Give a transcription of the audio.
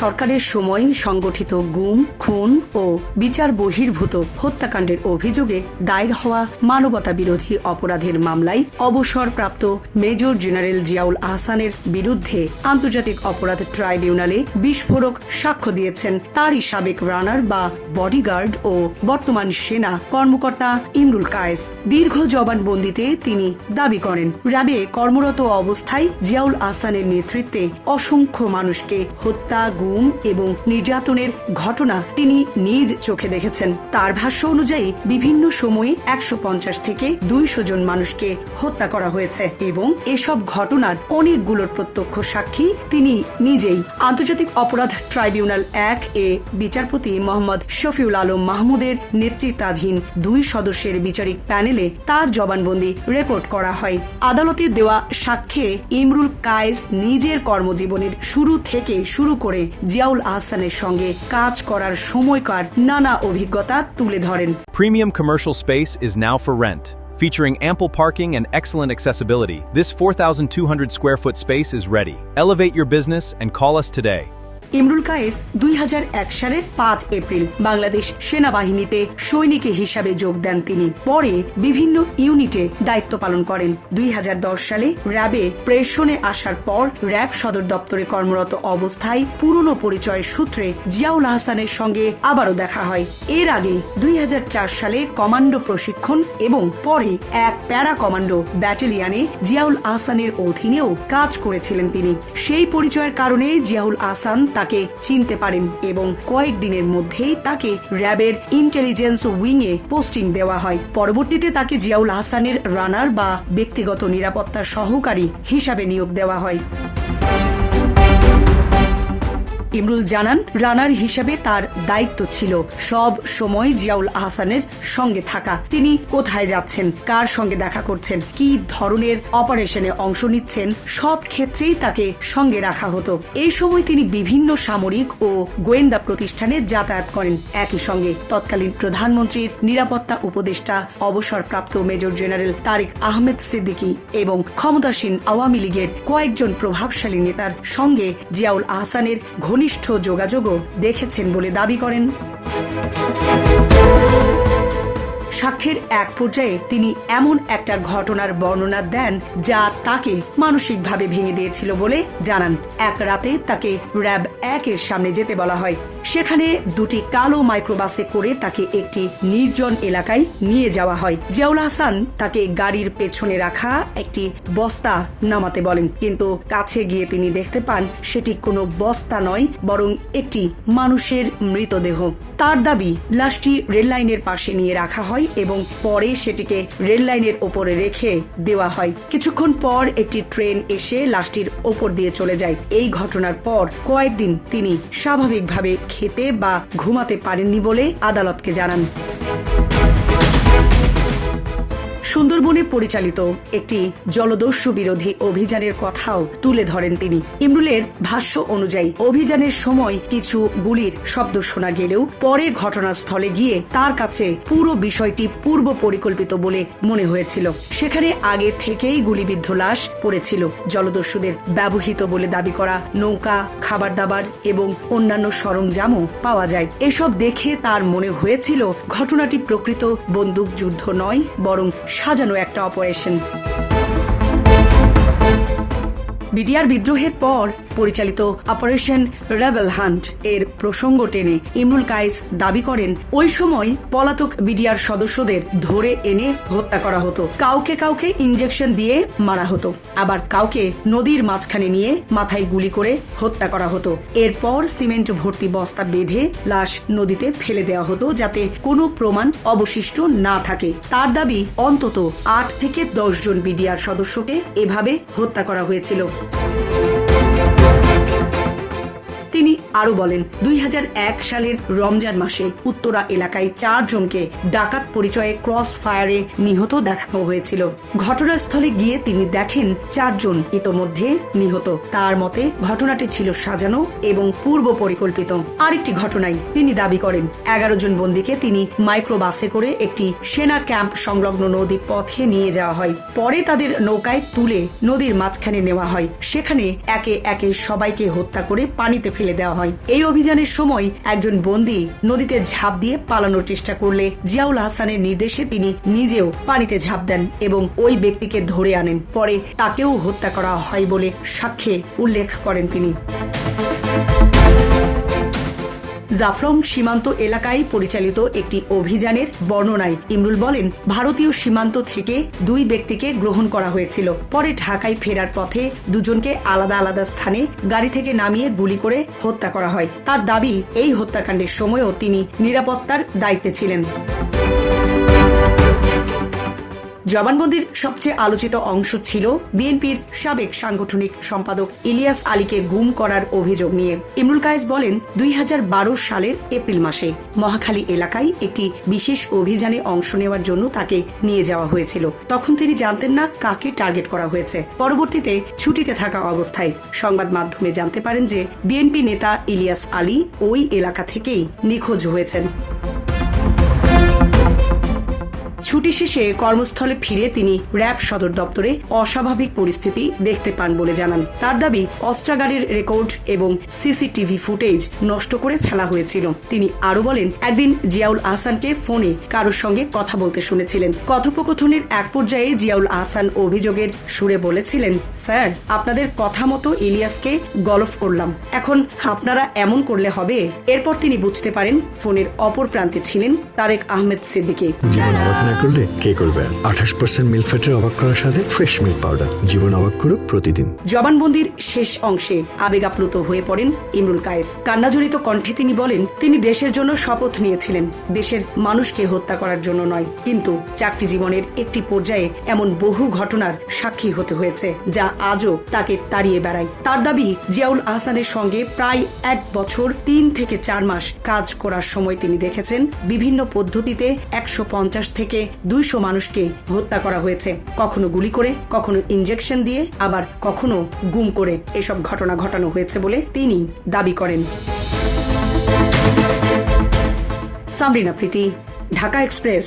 সরকারের সময় সংগঠিত গুম, খুন ও বিচার বহির্ভূত হত্যাকাণ্ডের অভিযোগে দায়ের হওয়া মানবতা বিরোধী অপরাধের মামলায় অবসরপ্রাপ্ত মেজর জেনারেল জিয়াউল আহসানের বিরুদ্ধে আন্তর্জাতিক অপরাধ ট্রাইব্যুনালে বিস্ফোরক সাক্ষ্য দিয়েছেন তারই সাবেক রানার বা বডিগার্ড ও বর্তমান সেনা কর্মকর্তা ইমরুল কায়েস। দীর্ঘ জবানবন্দিতে তিনি দাবি করেন, র্যাবে কর্মরত অবস্থায় জিয়াউল আহসানের নেতৃত্বে অসংখ্য মানুষকে হত্যা, গুম এবং নির্যাতনের ঘটনা তিনি নিজ চোখে দেখেছেন। তার ভাষ্য অনুযায়ী বিভিন্ন সময়ে ১৫০ থেকে ২০০ জন মানুষকে হত্যা করা হয়েছে এবং এসব ঘটনার অনেকগুলোর প্রত্যক্ষ সাক্ষী তিনি নিজেই। আন্তর্জাতিক অপরাধ ট্রাইব্যুনাল ১ এ বিচারপতি মোহাম্মদ শফিউল আলম মাহমুদের নেতৃত্বাধীন ২ সদস্যের বিচারিক প্যানেলে তার জবানবন্দি রেকর্ড করা হয়। আদালতে দেওয়া সাক্ষ্যে ইমরুল কায়েস নিজের কর্মজীবনের শুরু থেকে শুরু করে জিয়াউল আহসানের সঙ্গে কাজ করার সময়কার নানা অভিজ্ঞতা তুলে ধরেন। Premium commercial space is now for rent. Featuring ample parking and excellent accessibility, this 4,200 square foot space is ready. Elevate your business and call us today. Imrul Kayes ২০০১ সালের ৫ এপ্রিল বাংলাদেশ সেনাবাহিনীতে সৈনিক হিসাবে যোগ দেন। তিনি পরে বিভিন্ন ইউনিটে দায়িত্ব পালন করেন। ২০১০ সালে র্যাবে প্রেষণে আসার পর র্যাব সদর দপ্তরে কর্মরত অবস্থায় পুরনো পরিচয়ের সূত্রে জিয়াউল আহসানের সঙ্গে আবারও দেখা হয়। এর আগে ২০০৪ সালে কমান্ডো প্রশিক্ষণ এবং পরে এক প্যারা কমান্ডো ব্যাটালিয়নে জিয়াউল আহসানের অধীনেও কাজ করেছিলেন তিনি। সেই পরিচয়ের কারণে জিয়াউল আহসান তাকে চিনতে পারেন এবং কয়েকদিনের মধ্যেই তাকে র্যাবের ইন্টেলিজেন্স উইং এ পোস্টিং দেওয়া হয়। পরবর্তীতে তাকে জিয়াউল আহসানের রানার বা ব্যক্তিগত নিরাপত্তা সহকারী হিসাবে নিয়োগ দেওয়া হয়। ইমরুল জানান, রানার হিসেবে তার দায়িত্ব ছিল সব সময় জিয়াউল আহসানের সঙ্গে থাকা। তিনি কোথায় যাচ্ছেন, কার সঙ্গে দেখা করছেন, কি ধরনের অপারেশনে অংশ নিচ্ছেন, সব ক্ষেত্রেই তাকে সঙ্গে রাখা হতো। এই সময় তিনি বিভিন্ন সামরিক ও গোয়েন্দা প্রতিষ্ঠানে যাতায়াত করেন। একই সঙ্গে তৎকালীন প্রধানমন্ত্রীর নিরাপত্তা উপদেষ্টা অবসরপ্রাপ্ত মেজর জেনারেল তারিক আহমেদ সিদ্দিকী এবং ক্ষমতাসীন আওয়ামী লীগের কয়েকজন প্রভাবশালী নেতার সঙ্গে জিয়াউল আহসানের ঘনিষ্ঠ যোগাযোগও দেখেছেন বলে দাবি করেন। সাক্ষ্যের এক পর্যায়ে তিনি এমন একটা ঘটনার বর্ণনা দেন যা তাকে মানসিকভাবে ভেঙে দিয়েছিল বলে জানান। এক রাতে তাকে র্যাব ১ এর সামনে যেতে বলা হয়। সেখানে দুটি কালো মাইক্রোবাসে করে তাকে একটি নির্জন এলাকায় নিয়ে যাওয়া হয়। জিয়াউল আহসান তাকে গাড়ির পেছনে রাখা একটি বস্তা নামাতে বলেন, কিন্তু কাছে গিয়ে তিনি দেখতে পান সেটি কোনো বস্তা নয়, বরং একটি মানুষের মৃতদেহ। তার দাবি, লাশটি রেল লাইনের পাশে নিয়ে রাখা হয় এবং পরে সেটিকে রেল লাইনের ওপরে রেখে দেওয়া হয়। কিছুক্ষণ পর একটি ট্রেন এসে লাশটির ওপর দিয়ে চলে যায়। এই ঘটনার পর কয়েকদিন তিনি স্বাভাবিকভাবে খেতে বা ঘুমাতে পারেননি বলে আদালতকে জানান। সুন্দরবনে পরিচালিত একটি জলদস্যু বিরোধী অভিযানের কথাও তুলে ধরেন তিনি। ইমরুলের ভাষ্য অনুযায়ী অভিযানের সময় কিছু গুলির শব্দ শোনা গেলেও পরে ঘটনাস্থলে গিয়ে তার কাছে পুরো বিষয়টি পূর্ব পরিকল্পিত বলে মনে হয়েছিল। সেখানে আগে থেকেই গুলিবিদ্ধ লাশ পড়েছিল। জলদস্যুদের ব্যবহৃত বলে দাবি করা নৌকা, খাবার দাবার এবং অন্যান্য সরঞ্জামও পাওয়া যায়। এসব দেখে তার মনে হয়েছিল ঘটনাটি প্রকৃত বন্দুক যুদ্ধ নয়, বরং সাজানো একটা অপারেশন। বিডিআর বিদ্রোহের পর পরিচালিত অপারেশন রেবেল হান্ট এর প্রসঙ্গ টেনে ইমরুল কায়েস দাবি করেন, ওই সময় পলাতক বিডিআর সদস্যদের ধরে এনে হত্যা করা হতো। কাউকে কাউকে ইনজেকশন দিয়ে মারা হতো, আবার কাউকে নদীর মাঝখানে নিয়ে মাথায় গুলি করে হত্যা করা হতো। এরপর সিমেন্ট ভর্তি বস্তা বেঁধে লাশ নদীতে ফেলে দেওয়া হতো যাতে কোনো প্রমাণ অবশিষ্ট না থাকে। তার দাবি, অন্তত ৮ থেকে ১০ জন বিডিআর সদস্যকে এভাবে হত্যা করা হয়েছিল। তিনি আরো বলেন, ২০০১ সালের রমজান মাসে উত্তরা এলাকায় ৪ জনকে ডাকাত পরিচয়ে ক্রস ফায়ারে নিহত দেখানো হয়েছিল। ঘটনাস্থলে গিয়ে তিনি দেখেন ৪ জন ইতোমধ্যে নিহত। তার মতে ঘটনাটি ছিল সাজানো এবং পূর্ব পরিকল্পিত। আরেকটি ঘটনায় তিনি দাবি করেন, ১১ জন বন্দীকে তিনি মাইক্রোবাসে করে একটি সেনা ক্যাম্প সংলগ্ন নদী পথে নিয়ে যাওয়া হয়। পরে তাদের নৌকায় তুলে নদীর মাঝখানে নেওয়া হয়। সেখানে একে একে সবাইকে হত্যা করে পানিতে ফেলে ফেলে দেওয়া হয়। এই অভিযানের সময় একজন বন্দী নদীতে ঝাঁপ দিয়ে পালানোর চেষ্টা করলে জিয়াউল হাসানের নির্দেশে তিনি নিজেও পানিতে ঝাঁপ দেন এবং ওই ব্যক্তিকে ধরে আনেন। পরে তাকেও হত্যা করা হয় বলে সাক্ষ্যে উল্লেখ করেন তিনি। জাফলং সীমান্ত এলাকায় পরিচালিত একটি অভিযানের বর্ণনায় ইমরুল বলেন, ভারতীয় সীমান্ত থেকে 2 ব্যক্তিকে গ্রহণ করা হয়েছিল। পরে ঢাকায় ফেরার পথে দুজনকে আলাদা আলাদা স্থানে গাড়ি থেকে নামিয়ে গুলি করে হত্যা করা হয়। তার দাবি, এই হত্যাকাণ্ডের সময়ও তিনি নিরাপত্তার দায়িত্বে ছিলেন। জবানবন্দির সবচেয়ে আলোচিত অংশ ছিল বিএনপির সাবেক সাংগঠনিক সম্পাদক ইলিয়াস আলীকে গুম করার অভিযোগ নিয়ে। ইমরুল কায়েস বলেন, 2012 সালের এপ্রিল মাসে মহাখালী এলাকায় একটি বিশেষ অভিযানে অংশ নেওয়ার জন্য তাকে নিয়ে যাওয়া হয়েছিল। তখন তিনি জানতেন না কাকে টার্গেট করা হয়েছে। পরবর্তীতে ছুটিতে থাকা অবস্থায় সংবাদ মাধ্যমে জানতে পারেন যে বিএনপি নেতা ইলিয়াস আলী ওই এলাকা থেকেই নিখোঁজ হয়েছেন। ছুটি শেষে কর্মস্থলে ফিরে তিনি র্যাব সদর দপ্তরে অস্বাভাবিক পরিস্থিতি দেখতে পান বলে জানান। তার দাবি, অস্ত্রাগারের রেকর্ড এবং সিসিটিভি ফুটেজ নষ্ট করে ফেলা হয়েছিল। তিনি আরো বলেন, একদিন জিয়াউল আহসানকে ফোনে কারোর সঙ্গে কথা বলতে শুনেছিলেন। কথোপকথনের এক পর্যায়ে জিয়াউল আহসান অভিযোগের সুরে বলেছিলেন, স্যার, আপনাদের কথা মতো ইলিয়াসকে গলফ করলাম, এখন আপনারা এমন করলে হবে। এরপর তিনি বুঝতে পারেন ফোনের অপর প্রান্তে ছিলেন তারেক আহমেদ সিদ্দিকী। করলে কে করবে? 28% মিল্ক ফ্যাটের অবাক করার সাথে ফ্রেশ মিল্ক পাউডার। জীবন অবাক করুক প্রতিদিন। জবানবন্দির শেষ অংশে আবেগাপ্লুত হয়ে পড়েন ইমরুল কায়েস। কান্নাজড়িত কণ্ঠে তিনি বলেন, তিনি দেশের জন্য শপথ নিয়েছিলেন, দেশের মানুষকে হত্যা করার জন্য নয়। কিন্তু চাকরি জীবনের একটি পর্যায়ে এমন বহু ঘটনার সাক্ষী হতে হয়েছে যা আজও তাকে তাড়িয়ে বেড়ায়। তার দাবি, জিয়াউল আহসানের সঙ্গে প্রায় 1 বছর 3 থেকে 4 মাস কাজ করার সময় তিনি দেখেছেন বিভিন্ন পদ্ধতিতে 150 থেকে 200 মানুষকে হত্যা করা হয়েছে, কখনো গুলি করে, কখনো ইনজেকশন দিয়ে, আবার কখনো গুম করে। এসব ঘটনা ঘটানো হয়েছে বলে তিনি দাবি করেন। সামরিনা প্রীতি, ঢাকা এক্সপ্রেস।